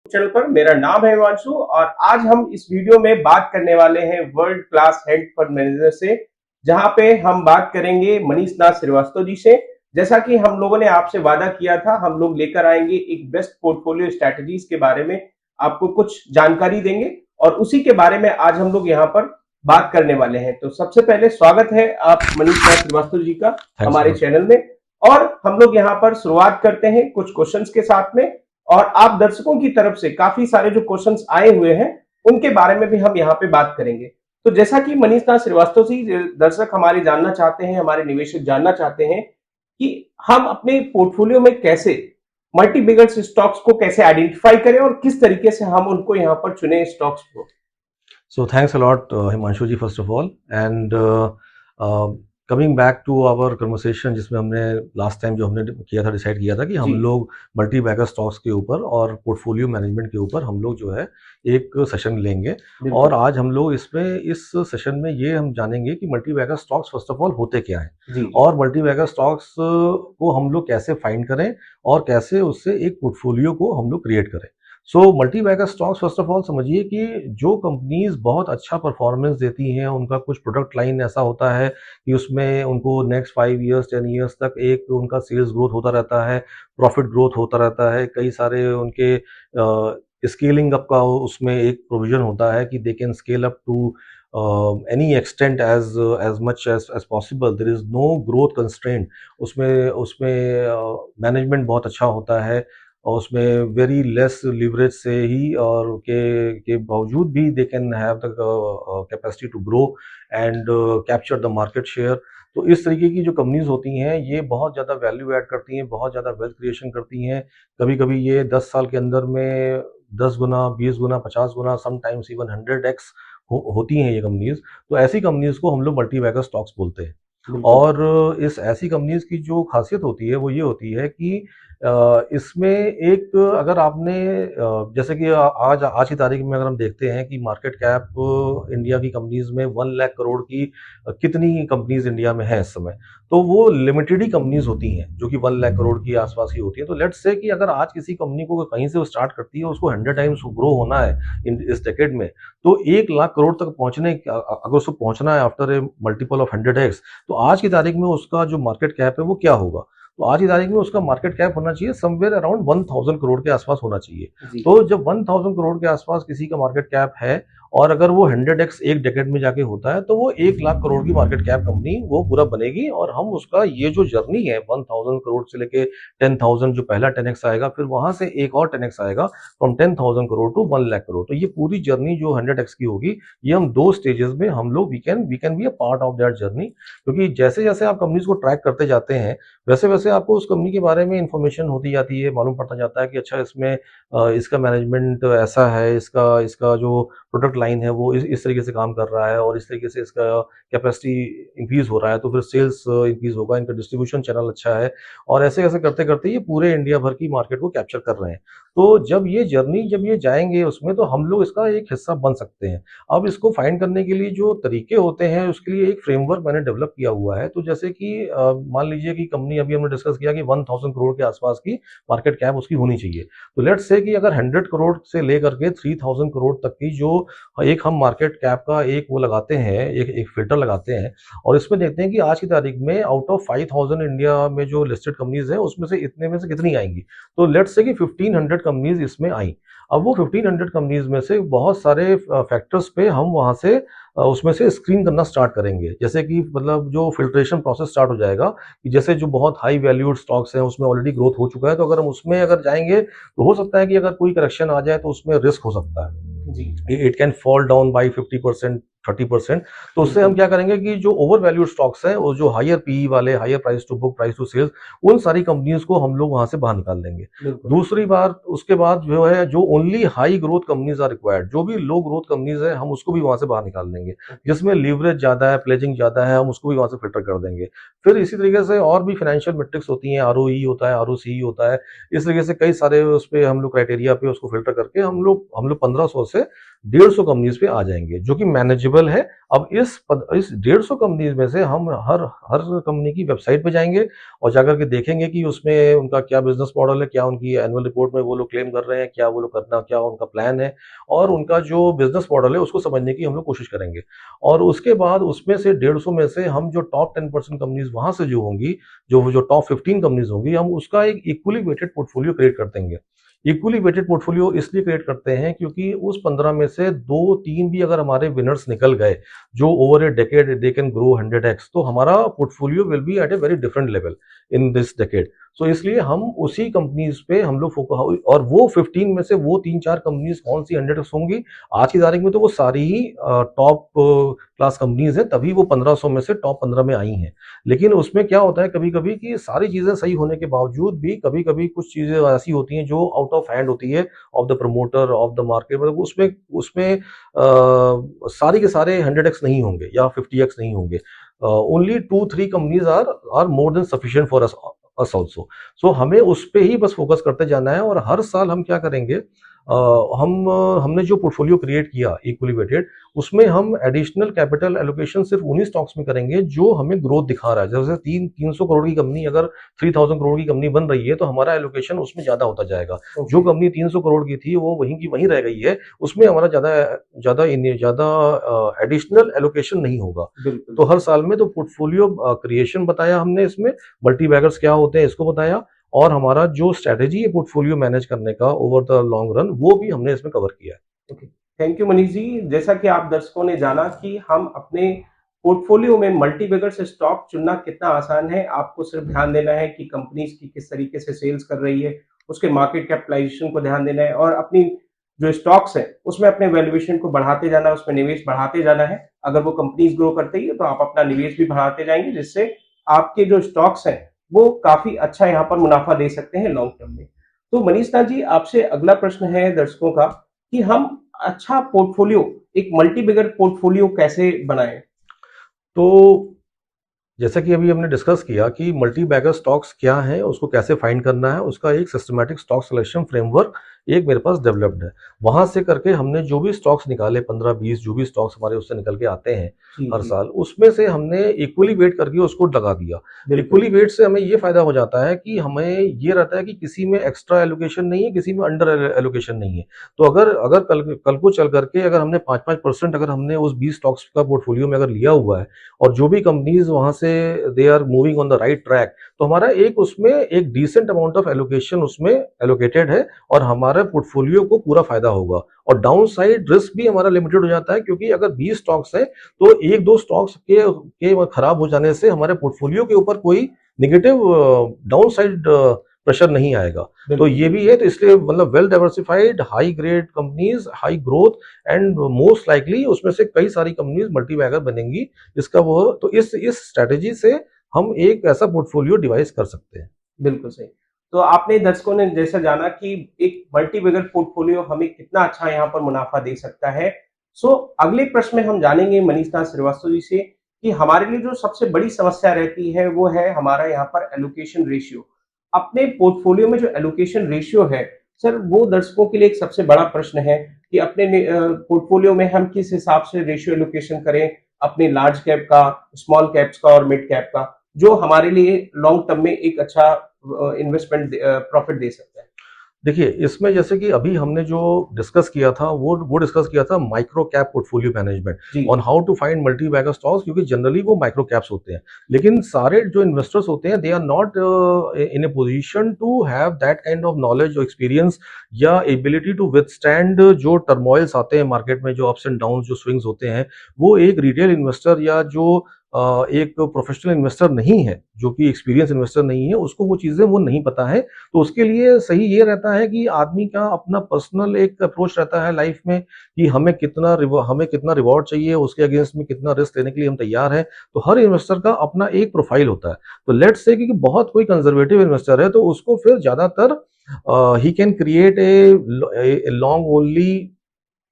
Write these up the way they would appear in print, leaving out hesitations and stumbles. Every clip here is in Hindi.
चैनल पर मेरा नाम है हिमांशु और आज हम इस वीडियो में बात करने वाले हैं world class head fund manager से, जहां पे हम बात करेंगे मनीष नाथ श्रीवास्तव जी से। जैसा कि हम लोगों ने आपसे वादा किया था, हम लोग लेकर आएंगे एक बेस्ट पोर्टफोलियो स्ट्रेटजीज के बारे में, आपको कुछ जानकारी देंगे और उसी के बारे में आज हम लोग यहाँ पर बात करने वाले हैं। तो सबसे पहले स्वागत है आप मनीष नाथ श्रीवास्तव जी का हमारे चैनल में। और हम लोग यहाँ पर शुरुआत करते हैं कुछ क्वेश्चंस के साथ में, और आप दर्शकों की तरफ से काफी सारे जो क्वेश्चंस आए हुए हैं उनके बारे में भी हम यहाँ पे बात करेंगे। तो जैसा कि मनीष नाथ श्रीवास्तव जी, दर्शक हमारे जानना चाहते हैं, हमारे निवेशक जानना चाहते हैं कि हम अपने पोर्टफोलियो में कैसे मल्टी बिगर्स स्टॉक्स को कैसे आइडेंटिफाई करें और किस तरीके से हम उनको यहाँ पर चुने स्टॉक्स को। So thanks a lot, Himanshu ji, first of all, and coming back to our conversation, जिसमें हमने लास्ट टाइम जो हमने किया था, डिसाइड किया था कि हम लोग मल्टी बैगर स्टॉक्स के ऊपर और पोर्टफोलियो मैनेजमेंट के ऊपर हम लोग जो है एक सेशन लेंगे। और आज हम लोग इसमें इस सेशन में ये हम जानेंगे कि multi bagger stocks first of all होते क्या हैं और मल्टी बैगर स्टॉक्स को हम लोग कैसे फाइंड करें और कैसे उससे एक पोर्टफोलियो को हम लोग क्रिएट करें। So multi bagger stocks first of all समझिए कि जो कंपनीज बहुत अच्छा परफॉर्मेंस देती हैं, उनका कुछ प्रोडक्ट लाइन ऐसा होता है कि उसमें उनको नेक्स्ट 5 ईयर्स 10 ईयर्स तक एक उनका सेल्स ग्रोथ होता रहता है, प्रॉफिट ग्रोथ होता रहता है, कई सारे उनके स्केलिंग अप का उसमें एक प्रोविजन होता है कि they can scale up to any extent as much as possible, there is no growth constraint. उसमें मैनेजमेंट बहुत अच्छा होता है और उसमें वेरी लेस लिवरेज से ही और के बावजूद भी they can have the capacity to grow and capture the market share. तो इस तरीके की जो कंपनीज होती हैं ये बहुत ज़्यादा वैल्यू ऐड करती हैं, बहुत ज़्यादा वेल्थ क्रिएशन करती हैं। कभी कभी ये 10 साल के अंदर में 10 गुना, 20 गुना, 50 गुना, समटाइम्स इवन 100x होती हैं ये कंपनीज। तो ऐसी कंपनीज को हम लोग मल्टी बैगर स्टॉक्स बोलते हैं। और इस ऐसी कंपनीज की जो खासियत होती है वो ये होती है कि इसमें एक अगर आपने जैसे कि आज की तारीख में अगर हम देखते हैं कि मार्केट कैप इंडिया की कंपनीज में 1 लाख करोड़ की कितनी कंपनीज इंडिया में है इस समय, तो वो लिमिटेड ही कंपनीज होती हैं जो कि 1 लाख करोड़ की आसपास की होती है। तो लेट्स से कि अगर आज किसी कंपनी को कहीं से वो स्टार्ट करती है, उसको 100 टाइम्स ग्रो होना है इस डेकेड में, तो 1 लाख करोड़ तक पहुंचने अगर उसको पहुंचना है after a multiple of 100x, तो आज की तारीख में उसका जो मार्केट कैप है वो क्या होगा? तो आज की तारीख में उसका मार्केट कैप होना चाहिए समवेयर अराउंड 1000 करोड़ के आसपास होना चाहिए। तो जब 1000 करोड़ के आसपास किसी का मार्केट कैप है और अगर वो 100x एक डेकेड में जाके होता है, तो वो 1 लाख करोड़ की मार्केट कैप कंपनी वो पूरा बनेगी। और हम उसका ये जो जर्नी है 1000 करोड़ से लेके 10,000, जो पहला 10x आएगा, फिर वहां से एक और 10x आएगा फ्रॉम 10,000 करोड़ टू 1 लाख करोड़। तो ये पूरी जर्नी जो 100x की होगी, ये हम 2 स्टेजेस में हम लोग we can be a part of that journey. क्योंकि जैसे जैसे आप कंपनीज को ट्रैक करते जाते हैं वैसे वैसे आपको उस कंपनी के बारे में इंफॉर्मेशन होती जाती है, मालूम पड़ता जाता है कि अच्छा इसमें इसका मैनेजमेंट ऐसा है, इसका जो प्रोडक्ट लाइन है वो इस तरीके से काम कर रहा है और इस तरीके से इसका कैपेसिटी इंक्रीज हो रहा है, तो फिर सेल्स इंक्रीज होगा, इनका डिस्ट्रीब्यूशन चैनल अच्छा है, और ऐसे ऐसे करते करते ये पूरे इंडिया भर की मार्केट को कैप्चर कर रहे हैं। तो जब ये जाएंगे उसमें, तो हम लोग इसका एक हिस्सा बन सकते हैं। अब इसको फाइंड करने के लिए जो तरीके होते हैं उसके लिए एक फ्रेमवर्क मैंने डेवलप किया हुआ है। तो जैसे कि मान लीजिए कि कंपनी, अभी हमने डिस्कस किया कि 1000 करोड़ के आसपास की मार्केट कैप उसकी होनी चाहिए। तो लेट्स से कि अगर 100 करोड़ से लेकर के 3000 करोड़ तक की जो एक हम मार्केट कैप का एक वो लगाते हैं, एक फिल्टर लगाते हैं, और इसमें देखते हैं कि आज की तारीख में आउट ऑफ 5000 इंडिया में जो लिस्टेड कंपनीज है उसमें से इतने में से कितनी आएंगी। तो लेट्स से कि 1500 कंपनीज इसमें आई। अब वो 1500 कंपनीज में से बहुत सारे फैक्टर्स पे हम वहां से उसमें से स्क्रीन करना स्टार्ट करेंगे। जैसे कि मतलब जो फिल्ट्रेशन प्रोसेस स्टार्ट हो जाएगा कि जैसे जो बहुत हाई वैल्यूड स्टॉक्स हैं उसमें ऑलरेडी ग्रोथ हो चुका है, तो अगर हम उसमें अगर जाएंगे तो हो सकता है कि अगर कोई करेक्शन आ जाए तो उसमें रिस्क हो सकता है, it can fall down by 50%, 30%। तो उससे हम क्या करेंगे कि जो ओवर वैल्यूड स्टॉक्स हैं, वो जो हायर पीई वाले, higher price to book, price to sales, उन सारी कंपनीज को हम लोग वहां से बाहर निकाल देंगे। दूसरी बात, उसके बाद जो है जो only high growth companies are required, जो भी लो ग्रोथ कंपनीज है हम उसको भी वहां से बाहर निकाल देंगे। जिसमें लीवरेज ज्यादा है, प्लेजिंग ज्यादा है, हम उसको भी वहां से फिल्टर कर देंगे। फिर इसी तरीके से और भी फाइनेंशियल मेट्रिक्स होती हैं, आरओई होता है, आरओसी होता है, इस तरीके से कई सारे उस पर हम लोग क्राइटेरिया पे उसको फिल्टर करके हम लोग 1500 से 150 कंपनीज पे आ जाएंगे, जो कि मैनेजेबल है। अब इस 150 कंपनीज में से हम हर हर कंपनी की वेबसाइट पे जाएंगे और जाकर के देखेंगे कि उसमें उनका क्या बिजनेस मॉडल है, क्या उनकी एनुअल रिपोर्ट में वो लोग क्लेम कर रहे हैं, क्या वो लोग करना, क्या उनका प्लान है, और उनका जो बिजनेस मॉडल है उसको समझने की हम लोग कोशिश करेंगे। और उसके बाद उसमें से 150 में से हम जो टॉप 10% कंपनीज वहां से जो होंगी, जो टॉप 15 कंपनीज होंगी, हम उसका एक इक्वली वेटेड पोर्टफोलियो क्रिएट कर देंगे। इक्वली वेटेड पोर्टफोलियो इसलिए क्रिएट करते हैं क्योंकि उस 15 में से 2-3 भी अगर हमारे विनर्स निकल गए, जो over a decade they can grow 100x, तो हमारा portfolio will be at a very different level in this decade. So इसलिए हम उसी कंपनीज पे हम लोग फोकस, और वो 15 में से वो 3-4 कंपनीज कौन सी 100x होंगी, आज की तारीख में तो वो सारी ही टॉप क्लास कंपनीज हैं, तभी वो 1500 में से टॉप 15 में आई हैं। लेकिन उसमें क्या होता है कभी कभी कि सारी चीजें सही होने के बावजूद भी कभी कभी कुछ चीजें ऐसी होती हैं जो आउट ऑफ हैंड होती है, of the promoter, of the market, मतलब उसमें उसमें सारी के सारे 100x नहीं होंगे या 50x नहीं होंगे। Only 2-3 companies are more than sufficient for us also. So हमें उस पे ही बस फोकस करते जाना है। और हर साल हम क्या करेंगे, हमने जो पोर्टफोलियो क्रिएट किया इक्वली वेटेड, उसमें हम एडिशनल कैपिटल एलोकेशन सिर्फ उन्हीं स्टॉक्स में करेंगे जो हमें ग्रोथ दिखा रहा है। जैसे 300 करोड़ की कंपनी अगर 3000 करोड़ की कंपनी बन रही है तो हमारा एलोकेशन उसमें ज्यादा होता जाएगा। जो कंपनी 300 करोड़ की थी वो वहीं की वहीं रह गई है, उसमें हमारा ज्यादा ज्यादा ज्यादा एडिशनल एलोकेशन नहीं होगा। तो हर साल में तो पोर्टफोलियो क्रिएशन बताया हमने, इसमें मल्टी बैगर्स क्या होते हैं इसको बताया, और हमारा जो स्ट्रेटेजी है पोर्टफोलियो मैनेज करने का ओवर द लॉन्ग रन, वो भी हमने इसमें कवर किया है। Okay, thank you Manish ji. जैसा कि आप दर्शकों ने जाना कि हम अपने पोर्टफोलियो में मल्टीबैगर से स्टॉक चुनना कितना आसान है। आपको सिर्फ ध्यान देना है कि कंपनीज की किस तरीके से सेल्स कर रही है, उसके मार्केट कैपिटलाइजेशन को ध्यान देना है और अपनी जो स्टॉक्स है उसमें अपने वैल्यूएशन को बढ़ाते जाना है, उसमें निवेश बढ़ाते जाना है। अगर वो कंपनीज ग्रो करते ही तो आप अपना निवेश भी बढ़ाते जाएंगे, जिससे आपके जो स्टॉक्स हैं वो काफी अच्छा यहाँ पर मुनाफा दे सकते हैं लॉन्ग टर्म में। तो मनीष नाथ जी, आपसे अगला प्रश्न है दर्शकों का कि हम अच्छा पोर्टफोलियो, एक मल्टी बिगर पोर्टफोलियो कैसे बनाएं? तो जैसा कि अभी हमने डिस्कस किया कि मल्टी बैगर स्टॉक्स क्या है, उसको कैसे फाइंड करना है, उसका एक सिस्टमैटिक स्टॉक सिलेक्शन फ्रेमवर्क एक मेरे पास डेवलप्ड है। वहां से करके हमने जो भी स्टॉक्स निकाले, 15-20 जो भी स्टॉक्स हमारे उससे निकल के आते हैं हर साल, उसमें से हमने इक्वली वेट करके उसको लगा दिया। इक्वली वेट से हमें ये फायदा हो जाता है कि हमें ये रहता है कि किसी में एक्स्ट्रा एलोकेशन नहीं है, किसी में अंडर एलोकेशन नहीं है। तो अगर अगर कल को चल करके अगर हमने 5-5% अगर हमने उस 20 स्टॉक्स का पोर्टफोलियो में अगर लिया हुआ है और जो भी कंपनीज वहां से they are moving on the right track, तो हमारा एक उसमें एक डिसेंट अमाउंट ऑफ एलोकेशन उसमें एलोकेटेड है और हमारे पोर्टफोलियो को पूरा फायदा होगा। और डाउन साइड रिस्क भी हमारा लिमिटेड हो जाता है, क्योंकि अगर 20 स्टॉक्स है तो 1-2 स्टॉक्स के खराब हो जाने से हमारे पोर्टफोलियो के ऊपर कोई निगेटिव डाउन साइड प्रेशर नहीं आएगा। तो ये भी है, तो इसलिए मतलब well diversified high grade companies, high growth, and most likely उसमें से कई सारी कंपनीज मल्टी बैगर बनेंगी। इसका वो तो इस स्ट्रेटेजी से हम एक ऐसा पोर्टफोलियो डिवाइस कर सकते हैं। बिल्कुल सही। तो आपने दर्शकों ने जैसा जाना कि एक मल्टी बैगर पोर्टफोलियो हमें कितना अच्छा यहाँ पर मुनाफा दे सकता है। सो अगले प्रश्न में हम जानेंगे मनीष नाथ श्रीवास्तव जी से कि हमारे लिए जो सबसे बड़ी समस्या रहती है वो है हमारा यहाँ पर एलोकेशन रेशियो। अपने पोर्टफोलियो में जो एलोकेशन रेशियो है सर, वो दर्शकों के लिए एक सबसे बड़ा प्रश्न है कि अपने पोर्टफोलियो में हम किस हिसाब से रेशियो एलोकेशन करें, अपने लार्ज कैप का, स्मॉल कैप्स का और मिड कैप का, जो हमारे लिए लॉन्ग टर्म में एक अच्छा इन्वेस्टमेंट प्रॉफिट दे सकता है। देखिए, इसमें जैसे कि अभी हमने जो डिस्कस किया था वो डिस्कस किया था micro cap portfolio management, on how to find multi bagger stocks, क्योंकि जनरली वो माइक्रो कैप्स होते हैं। लेकिन सारे जो इन्वेस्टर्स होते हैं they are not in a position to have that kind of knowledge और एक्सपीरियंस या एबिलिटी टू विथस्टैंड जो टर्मोइल्स आते हैं मार्केट में, जो अप्स एंड डाउन जो स्विंग्स होते हैं। वो एक रिटेल इन्वेस्टर या जो एक प्रोफेशनल इन्वेस्टर नहीं है, जो कि एक्सपीरियंस इन्वेस्टर नहीं है, उसको वो चीजें वो नहीं पता है। तो उसके लिए सही ये रहता है कि आदमी का अपना पर्सनल एक अप्रोच रहता है लाइफ में कि हमें कितना रिवॉर्ड चाहिए, उसके अगेंस्ट में कितना रिस्क लेने के लिए हम तैयार हैं। तो हर इन्वेस्टर का अपना एक प्रोफाइल होता है। तो लेट्स से कि बहुत कोई कंजर्वेटिव इन्वेस्टर है तो उसको फिर ज्यादातर he can create a long only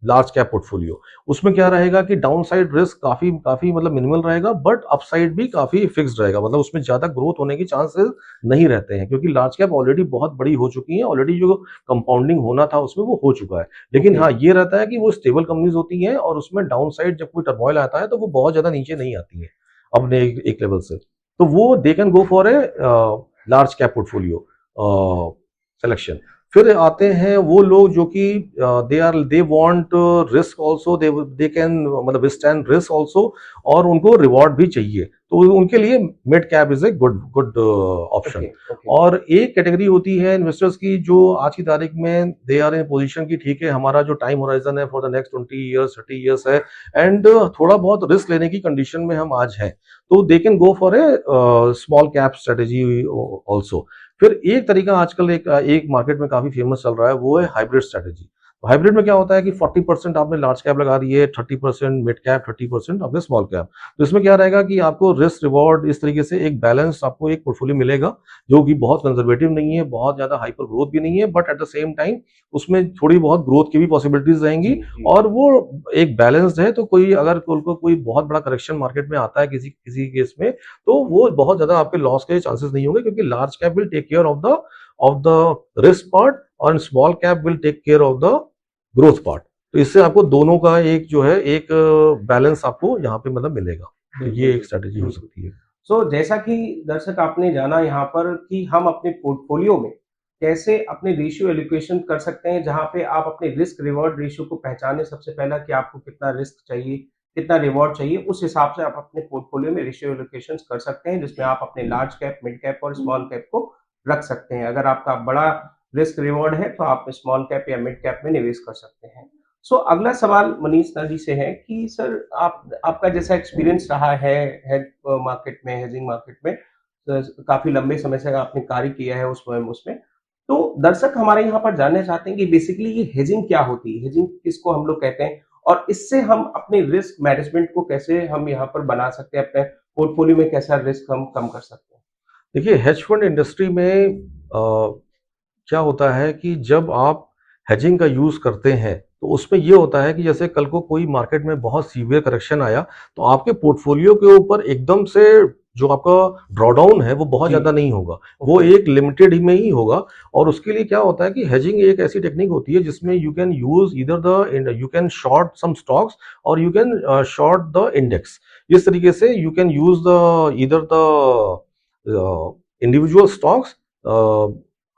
large cap portfolio, उसमें क्या रहेगा कि डाउन साइड रिस्क काफी काफी मतलब मिनिमल रहेगा, बट अपसाइड भी काफी फिक्स्ड रहेगा, मतलब उसमें ज्यादा ग्रोथ होने के चांसेस नहीं रहते हैं, क्योंकि लार्ज कैप ऑलरेडी बहुत बड़ी हो चुकी है, ऑलरेडी जो कंपाउंडिंग होना था उसमें वो हो चुका है। लेकिन ओके, हाँ, ये रहता है कि वो स्टेबल कंपनीज होती हैं और उसमें डाउन साइड जब कोई टर्मोइल आता है तो वो बहुत ज्यादा नीचे नहीं आती है अपने एक लेवल से, तो वो they can go for a large cap portfolio selection. फिर आते हैं वो लोग जो कि they want risk also, they can मतलब विथस्टैंड रिस्क आल्सो, और उनको रिवॉर्ड भी चाहिए, तो उनके लिए mid cap is a good good option. Okay, okay, और एक कैटेगरी होती है इन्वेस्टर्स की जो आज की तारीख में दे आर इन पोजीशन की ठीक है, हमारा जो टाइम होराइजन है for the next 20 years 30 years है, एंड थोड़ा बहुत रिस्क लेने की कंडीशन में हम आज हैं, तो they can go for a small cap strategy also. फिर एक तरीका आजकल एक मार्केट में काफी फेमस चल रहा है, वो है हाइब्रिड स्ट्रेटेजी। हाइब्रिड में क्या होता है कि 40% आपने लार्ज कैप लगा दी है, 30% मिड कैप, 30% आपने स्मॉल कैप। तो इसमें क्या रहेगा कि आपको रिस्क रिवॉर्ड इस तरीके से एक बैलेंस आपको एक पोर्टफोलियो मिलेगा, जो कि बहुत कंजर्वेटिव नहीं है, बहुत ज्यादा हाइपर ग्रोथ भी नहीं है, but at the same time उसमें थोड़ी बहुत ग्रोथ की भी पॉसिबिलिटीज रहेंगी, जी, जी, और वो एक बैलेंस्ड है। तो कोई अगर उनको कोई बहुत बड़ा करेक्शन मार्केट में आता है किसी किसी केस में, तो वो बहुत ज्यादा आपके लॉस के चांसेस नहीं होंगे, क्योंकि large cap will take care of the risk part, और small cap will take care of the growth part. तो इससे आपको दोनों का एक जो है एक बैलेंस आपको यहाँ पे मतलब मिलेगा, तो बिल्कुल, ये एक बिल्कुल, स्ट्रेटेजी हो बिल्कुल। सकती है। सो जैसा कि दर्शक आपने जाना यहाँ पर कि हम अपने पोर्टफोलियो में कैसे अपने रेशियो एलोकेशन कर सकते हैं, जहाँ पे आप अपने रिस्क रिवॉर्ड रेशियो को पहचानें सबसे पहला कि आपको कितना रिस्क चाहिए, कितना रिवॉर्ड चाहिए, उस हिसाब से आप अपने पोर्टफोलियो में रेशियो एलोकेशन कर सकते हैं, जिसमें आप अपने लार्ज कैप, मिड कैप और स्मॉल कैप को रख सकते हैं। अगर आपका बड़ा रिस्क रिवॉर्ड है, तो आप स्मॉल कैप या मिड कैप में निवेश कर सकते हैं। सो अगला सवाल मनीष दा जी से है कि सर आप आपका जैसा एक्सपीरियंस रहा है हेज मार्केट में, हेजिंग मार्केट में, काफी लंबे समय से आपने कार्य किया है उसमें उसमें तो दर्शक हमारे यहाँ पर जानना चाहते हैं कि बेसिकली ये हेजिंग क्या होती है, हेजिंग किसको हम लोग कहते हैं, और इससे हम अपने रिस्क मैनेजमेंट को कैसे हम यहाँ पर बना सकते हैं, अपने पोर्टफोलियो में कैसा रिस्क हम कम कर सकते हैं। देखिए, हेज फंड इंडस्ट्री में क्या होता है कि जब आप हेजिंग का यूज करते हैं, तो उसमें ये होता है कि जैसे कल को कोई मार्केट में बहुत सीवियर करेक्शन आया, तो आपके पोर्टफोलियो के ऊपर एकदम से जो आपका ड्रॉडाउन है वो बहुत जी, ज्यादा नहीं होगा, वो ओके, एक लिमिटेड ही में ही होगा। और उसके लिए क्या होता है कि हेजिंग एक ऐसी टेक्निक होती है जिसमें you can use either the you can short some stocks, और you can short the index. इस तरीके से you can use the either the individual stocks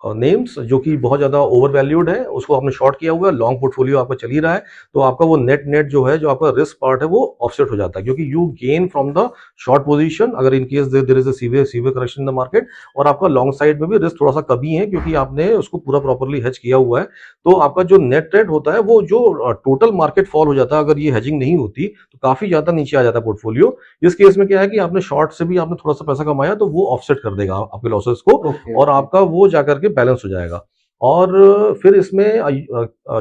names जो कि बहुत ज्यादा ओवर वैल्यूड है, उसको आपने शॉर्ट किया हुआ है, लॉन्ग पोर्टफोलियो आपका चल ही रहा है, तो आपका वो नेट नेट जो है, जो आपका रिस्क पार्ट है, वो ऑफसेट हो जाता है, क्योंकि you gain from the short position अगर in case there is a severe severe correction in the market, और आपका लॉन्ग साइड में भी रिस्क थोड़ा सा कमी है, क्योंकि आपने उसको पूरा प्रॉपरली हेज किया हुआ है। तो आपका जो नेट रेट होता है, वो जो टोटल मार्केट फॉल हो जाता है अगर ये हेजिंग नहीं होती, तो काफी ज्यादा नीचे आ जाता है पोर्टफोलियो। इस केस में क्या है कि आपने शॉर्ट से भी आपने थोड़ा सा पैसा कमाया, तो वो ऑफसेट कर देगा आपके लॉसेस को, ओके, और ओके, आपका वो जाकर के बैलेंस हो जाएगा। और फिर इसमें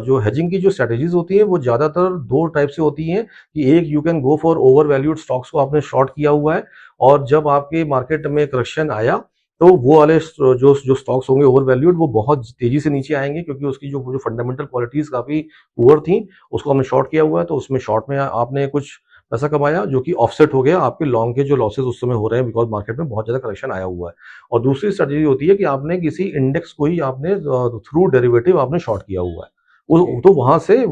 जो हेजिंग की जो स्ट्रेटेजीज होती हैं वो ज्यादातर दो टाइप से होती हैं, कि एक you can go for over valued stocks को आपने शॉर्ट किया हुआ है, और जब आपके मार्केट में करेक्शन आया, तो वो वाले जो जो स्टॉक्स होंगे ओवर वैल्यूड, वो बहुत तेजी से नीचे आएंगे, क्योंकि उसकी जो जो फंडामेंटल क्वालिटीज काफी पुअर थी, उसको हमने शॉर्ट किया हुआ है, तो उसमें शॉर्ट में आपने कुछ पैसा कमाया, जो कि ऑफसेट हो गया आपके लॉन्ग के जो लॉसेस उस समय हो रहे हैं, बिकॉज मार्केट में बहुत ज्यादा करेक्शन आया हुआ है। और दूसरी स्ट्रेटेजी होती है कि आपने किसी इंडेक्स को ही आपने थ्रू डेरिवेटिव आपने शॉर्ट किया हुआ है, ओके, तो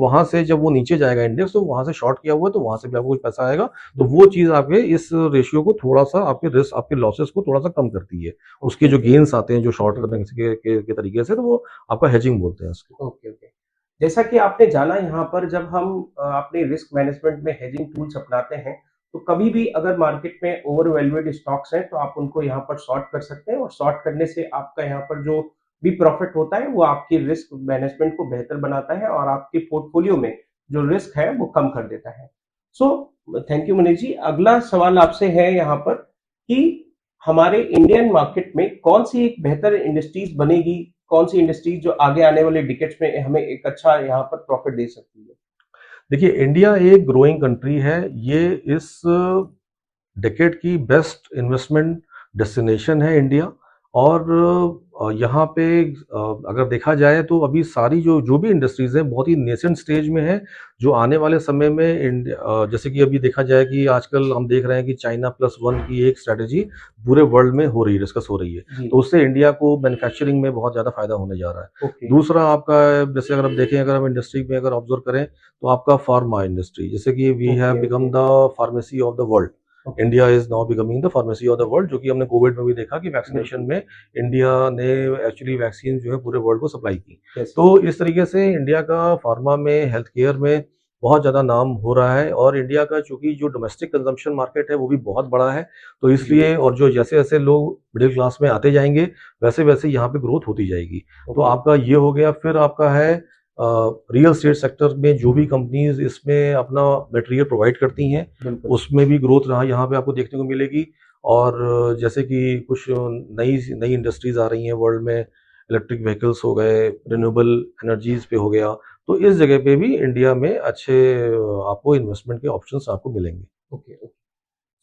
वहां से जब वो नीचे जाएगा इंडेक्स, तो वहां से शॉर्ट किया हुआ है, तो वहां से भी आपको कुछ पैसा आएगा, तो वो चीज आपके इस रेशियो को थोड़ा सा, आपके रिस्क आपके लॉसेस को थोड़ा सा कम करती है। उसके ओके, जो ओके, गेन्स आते हैं जो शॉर्ट हम्म, करने के तरीके से, तो वो आपका हेजिंग बोलते हैं उसको। Okay, okay. जैसा कि आपने जाना यहाँ पर जब हम अपने रिस्क मैनेजमेंट में हेजिंग टूल्स अपनाते हैं, तो कभी भी अगर मार्केट में ओवर वैल्यूएड स्टॉक्स हैं, तो आप उनको यहाँ पर शॉर्ट कर सकते हैं और शॉर्ट करने से आपका यहाँ पर जो भी प्रॉफिट होता है, वो आपकी रिस्क मैनेजमेंट को बेहतर बनाता है और आपके पोर्टफोलियो में जो रिस्क है, वो कम कर देता है। So thank you Manish ji. अगला सवाल आपसे है यहाँ पर कि हमारे इंडियन मार्केट में कौन सी एक बेहतर इंडस्ट्रीज बनेगी, कौन सी इंडस्ट्रीज जो आगे आने वाले डिकेड्स में हमें एक अच्छा यहाँ पर प्रॉफिट दे सकती है। देखिए, इंडिया एक ग्रोइंग कंट्री है, ये इस डेकेड की बेस्ट इन्वेस्टमेंट डेस्टिनेशन है इंडिया। और यहाँ पे अगर देखा जाए तो अभी सारी जो भी इंडस्ट्रीज हैं बहुत ही नेसेंट स्टेज में है, जो आने वाले समय में जैसे कि अभी देखा जाए कि आजकल हम देख रहे हैं कि चाइना प्लस वन की एक स्ट्रैटेजी पूरे वर्ल्ड में हो रही है, डिस्कस हो रही है, जी। तो उससे इंडिया को मैन्युफैक्चरिंग में बहुत ज़्यादा फायदा होने जा रहा है। ओके। दूसरा आपका, जैसे अगर आप देखें, अगर हम इंडस्ट्री में अगर ऑब्जर्व करें तो आपका फार्मा इंडस्ट्री, जैसे कि we have okay. Become the pharmacy of the world, okay. India is now becoming the pharmacy of the world, जो कि हमने कोविड में भी देखा कि वैक्सीनेशन में इंडिया ने एक्चुअली वैक्सीन जो है पूरे वर्ल्ड को सप्लाई की। यस। तो इस तरीके से इंडिया का फार्मा में, हेल्थ केयर में बहुत ज़्यादा नाम हो रहा है, और इंडिया का चूंकि जो डोमेस्टिक कंजम्पशन मार्केट है वो भी बहुत बड़ा है, तो इसलिए, और जो जैसे जैसे लोग मिडिल क्लास में आते जाएंगे वैसे वैसे यहाँ पे ग्रोथ होती जाएगी। तो ओके। आपका ये हो गया। फिर आपका है रियल स्टेट सेक्टर में जो भी कंपनीज इसमें अपना मटेरियल प्रोवाइड करती हैं, बिल्कुल। उसमें भी ग्रोथ रहा यहाँ पे आपको देखने को मिलेगी। और जैसे कि कुछ नई नई इंडस्ट्रीज आ रही हैं वर्ल्ड में, इलेक्ट्रिक व्हीकल्स हो गए, रिन्यूएबल एनर्जीज पे हो गया, तो इस जगह पे भी इंडिया में अच्छे आपको इन्वेस्टमेंट के ऑप्शंस आपको मिलेंगे। ओके। ओके।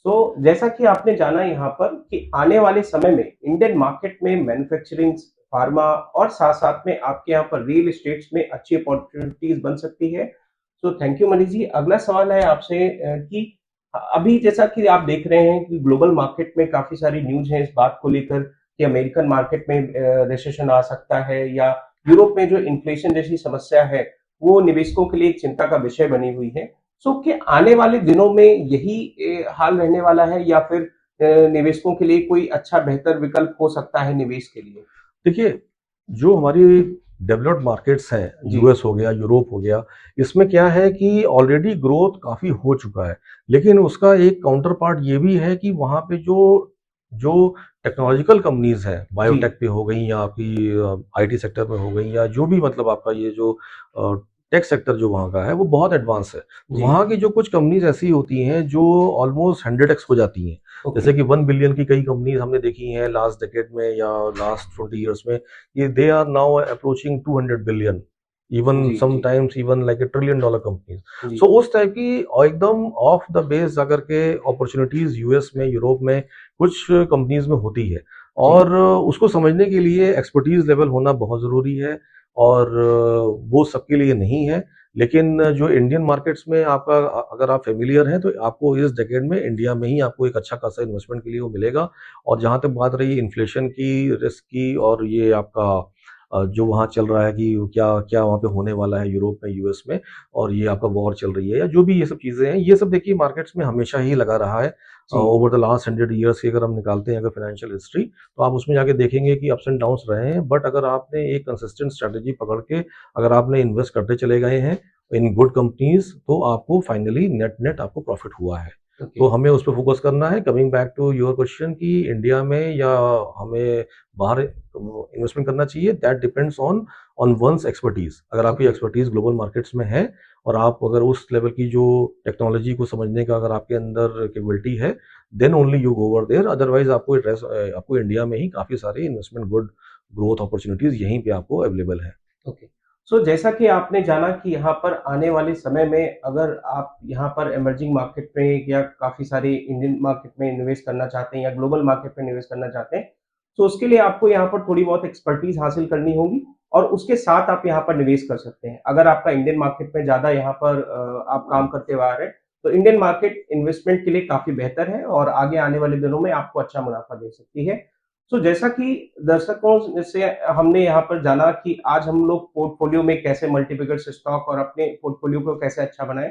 तो जैसा कि आपने जाना यहाँ पर कि आने वाले समय में इंडियन मार्केट में मैन्युफैक्चरिंग, फार्मा और साथ-साथ में आपके यहाँ पर रियल एस्टेट्स में अच्छी अपॉर्चुनिटीज बन सकती है। तो थैंक यू मनीष जी। अगला सवाल है आपसे कि अभी जैसा कि आप देख रहे हैं कि ग्लोबल मार्केट में काफ़ी सारी न्यूज़ है इस बात को लेकर कि अमेरिकन मार्केट में रिसेशन आ सकता है, या यूरोप में जो इन्फ्लेशन जैसी समस्या है, वो निवेशकों के लिए एक चिंता का विषय बनी हुई है। सो कि आने वाले दिनों में यही हाल रहने वाला है, या फिर निवेशकों के लिए कोई अच्छा बेहतर विकल्प हो सकता है निवेश के लिए? देखिए, जो हमारी डेवलप्ड मार्केट्स हैं, जी। यूएस हो गया, यूरोप हो गया, इसमें क्या है कि ऑलरेडी ग्रोथ काफ़ी हो चुका है। लेकिन उसका एक काउंटर पार्ट ये भी है कि वहाँ पे जो जो टेक्नोलॉजिकल कंपनीज़ हैं, जी। बायोटेक पे हो गई, या आपकी आईटी सेक्टर में हो गई, या जो भी मतलब आपका ये जो टेक सेक्टर जो वहाँ का है, वो बहुत एडवांस है। जी। वहाँ की जो कुछ कंपनीज़ ऐसी होती हैं जो ऑलमोस्ट 100x हो जाती हैं। ओके। जैसे कि 1 बिलियन की कई कंपनीज हमने देखी हैं लास्ट डेकेड में या लास्ट 20 इयर्स में, ये they are now approaching 200 billion, even जी। जी। Sometimes even like $1 trillion companies. जी। सो उस टाइप की एकदम ऑफ द बेस अगर के अपॉर्चुनिटीज यूएस में, यूरोप में कुछ कंपनीज में होती है, जी। और उसको समझने के लिए एक्सपर्टीज लेवल होना बहुत ज़रूरी है, और वो सबके लिए नहीं है। लेकिन जो इंडियन मार्केट्स में आपका, अगर आप फेमिलियर हैं, तो आपको इस डेकेड में इंडिया में ही आपको एक अच्छा खासा इन्वेस्टमेंट के लिए वो मिलेगा। और जहाँ तक बात रही इन्फ्लेशन की, रिस्क की, और ये आपका जो वहाँ चल रहा है कि क्या क्या वहाँ पे होने वाला है यूरोप में, यूएस में, और ये आपका वॉर चल रही है, या जो भी ये सब चीज़ें हैं, ये सब देखिए मार्केट्स में हमेशा ही लगा रहा है। जी। ओवर द लास्ट 100 ईयर्स की अगर हम निकालते हैं अगर फाइनेंशियल हिस्ट्री, तो आप उसमें जाके देखेंगे कि अप्स एंड डाउन्स रहे हैं, बट अगर आपने एक कंसिस्टेंट स्ट्रेटेजी पकड़ के अगर आपने इन्वेस्ट करते चले गए हैं इन गुड कंपनीज, तो आपको फाइनली नेट नेट आपको प्रॉफिट हुआ है। ओके। तो हमें उस पर फोकस करना है। Coming back to your question कि इंडिया में या हमें बाहर इन्वेस्टमेंट करना चाहिए, that depends on on one's expertise. अगर आपकी एक्सपर्टीज ग्लोबल मार्केट्स में है, और आप अगर उस लेवल की जो टेक्नोलॉजी को समझने का अगर आपके अंदर कैपेबिलिटी है, then only you go over there. Otherwise आपको इंडिया में ही काफ़ी सारी इन्वेस्टमेंट गुड ग्रोथ अपॉर्चुनिटीज यहीं पे आपको अवेलेबल है। ओके। सो जैसा कि आपने जाना कि यहाँ पर आने वाले समय में अगर आप यहाँ पर इमर्जिंग मार्केट में या काफ़ी सारे इंडियन मार्केट में इन्वेस्ट करना चाहते हैं या ग्लोबल मार्केट में इन्वेस्ट करना चाहते हैं, तो उसके लिए आपको यहाँ पर थोड़ी बहुत एक्सपर्टीज़ हासिल करनी होगी और उसके साथ आप यहाँ पर निवेश कर सकते हैं। अगर आपका इंडियन मार्केट में ज़्यादा यहाँ पर आप काम करते हुए आ रहे हैं, तो इंडियन मार्केट इन्वेस्टमेंट के लिए काफ़ी बेहतर है और आगे आने वाले दिनों में आपको अच्छा मुनाफ़ा दे सकती है। तो जैसा कि दर्शकों से हमने यहाँ पर जाना कि आज हम लोग पोर्टफोलियो में कैसे मल्टीबैगर्स स्टॉक और अपने पोर्टफोलियो को कैसे अच्छा बनाएं।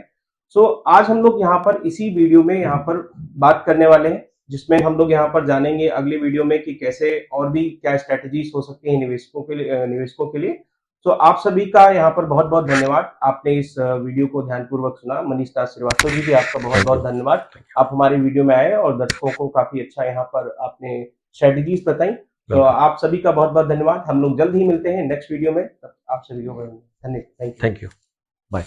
सो आज हम लोग यहाँ पर इसी वीडियो में यहाँ पर बात करने वाले हैं, जिसमें हम लोग यहाँ पर जानेंगे अगली वीडियो में कि कैसे और भी क्या स्ट्रेटजीज हो सकती हैं निवेशकों के लिए। तो आप सभी का यहाँ पर बहुत बहुत धन्यवाद। आपने इस वीडियो को ध्यानपूर्वक सुना। मनीष दास श्रीवास्तव जी भी आपका बहुत बहुत धन्यवाद। आप हमारे वीडियो में आए और दर्शकों को काफी अच्छा यहाँ पर आपने स्ट्रेटजीज बताई। तो वेलकम। आप सभी का बहुत बहुत धन्यवाद। हम लोग जल्द ही मिलते हैं नेक्स्ट वीडियो में। आप सभी को धन्यवाद। Thank you. Thank you. Bye.